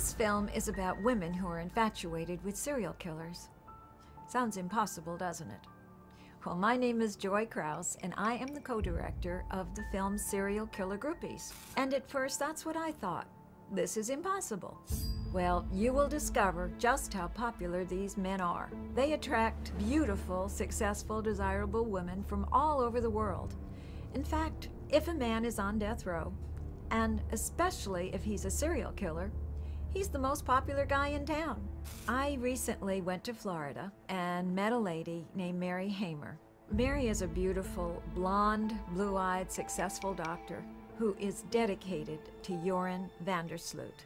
This film is about women who are infatuated with serial killers. Sounds impossible, doesn't it? Well, my name is Joy Krause, and I am the co-director of the film Serial Killer Groupies. And at first, that's what I thought. This is impossible. Well, you will discover just how popular these men are. They attract beautiful, successful, desirable women from all over the world. In fact, if a man is on death row, and especially if he's a serial killer, he's the most popular guy in town. I recently went to Florida and met a lady named Mary Hamer. Mary is a beautiful, blonde, blue-eyed, successful doctor who is dedicated to Joran van der Sloot.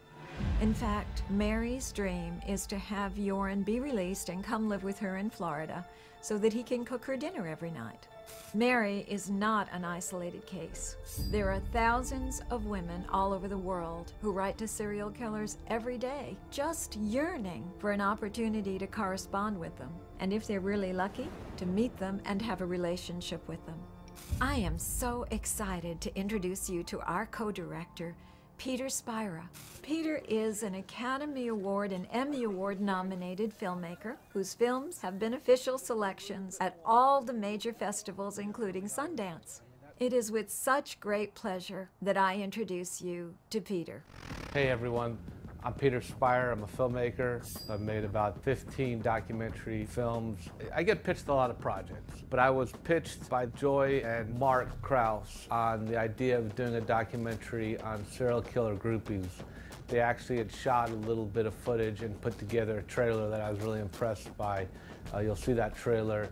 In fact, Mary's dream is to have Joran be released and come live with her in Florida so that he can cook her dinner every night. Mary is not an isolated case. There are thousands of women all over the world who write to serial killers every day, just yearning for an opportunity to correspond with them, and if they're really lucky, to meet them and have a relationship with them. I am so excited to introduce you to our co-director, Peter Spira. Peter is an Academy Award and Emmy Award nominated filmmaker whose films have been official selections at all the major festivals, including Sundance. It is with such great pleasure that I introduce you to Peter. Hey everyone, I'm Peter Spira. I'm a filmmaker. I've made about 15 documentary films. I get pitched a lot of projects, but I was pitched by Joy and Mark Krause on the idea of doing a documentary on serial killer groupies. They actually had shot a little bit of footage and put together a trailer that I was really impressed by. You'll see that trailer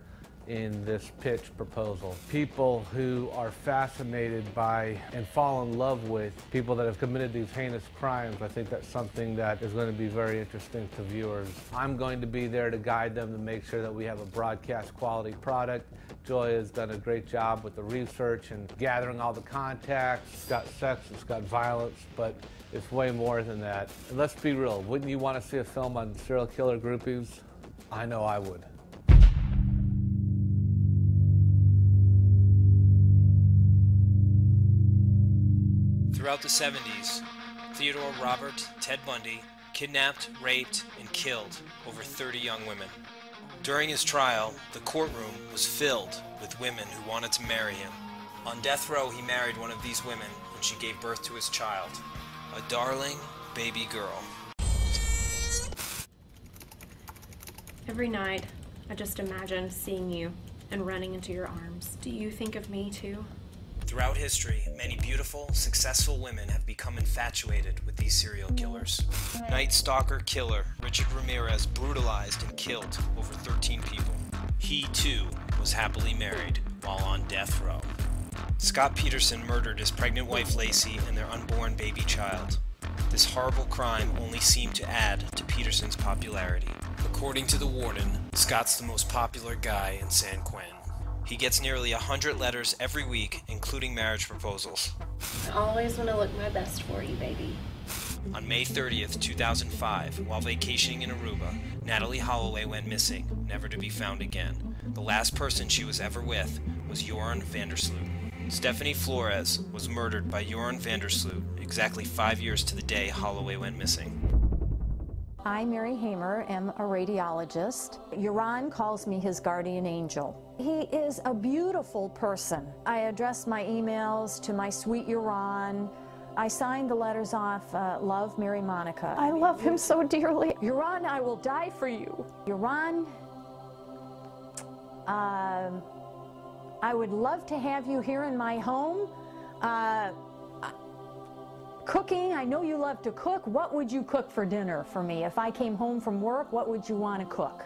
in this pitch proposal. People who are fascinated by and fall in love with people that have committed these heinous crimes, I think that's something that is going to be very interesting to viewers. I'm going to be there to guide them to make sure that we have a broadcast quality product. Joy has done a great job with the research and gathering all the contacts. It's got sex, it's got violence, but it's way more than that. And let's be real, wouldn't you want to see a film on serial killer groupies? I know I would. Throughout the 70s, Theodore Robert Ted Bundy kidnapped, raped, and killed over 30 young women. During his trial, the courtroom was filled with women who wanted to marry him. On death row, he married one of these women when she gave birth to his child, a darling baby girl. Every night, I just imagine seeing you and running into your arms. Do you think of me too? Throughout history, many beautiful, successful women have become infatuated with these serial killers. Night Stalker killer Richard Ramirez brutalized and killed over 13 people. He, too, was happily married while on death row. Scott Peterson murdered his pregnant wife Lacey and their unborn baby child. This horrible crime only seemed to add to Peterson's popularity. According to the warden, Scott's the most popular guy in San Quentin. He gets nearly 100 letters every week, including marriage proposals. I always want to look my best for you, baby. On May 30th, 2005, while vacationing in Aruba, Natalie Holloway went missing, never to be found again. The last person she was ever with was Joran van der Sloot. Stephanie Flores was murdered by Joran van der Sloot exactly 5 years to the day Holloway went missing. I, Mary Hamer, am a radiologist. Joran calls me his guardian angel. He is a beautiful person. I address my emails to my sweet Joran. I signed the letters off, love, Mary Monica. I love him so dearly. Joran, I will die for you. Joran, I would love to have you here in my home. Cooking, I know you love to cook. What would you cook for dinner for me? If I came home from work, what would you want to cook?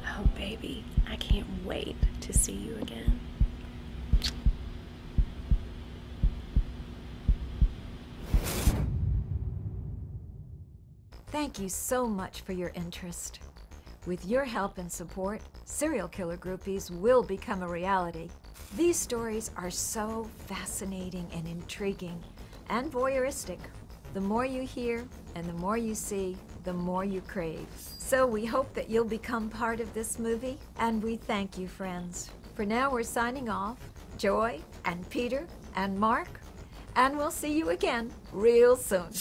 Oh, baby, I can't wait to see you again. Thank you so much for your interest. With your help and support, Serial Killer Groupies will become a reality. These stories are so fascinating and intriguing and voyeuristic. The more you hear and the more you see, the more you crave. So we hope that you'll become part of this movie, and we thank you, friends. For now, we're signing off. Joy and Peter and Mark, and we'll see you again real soon.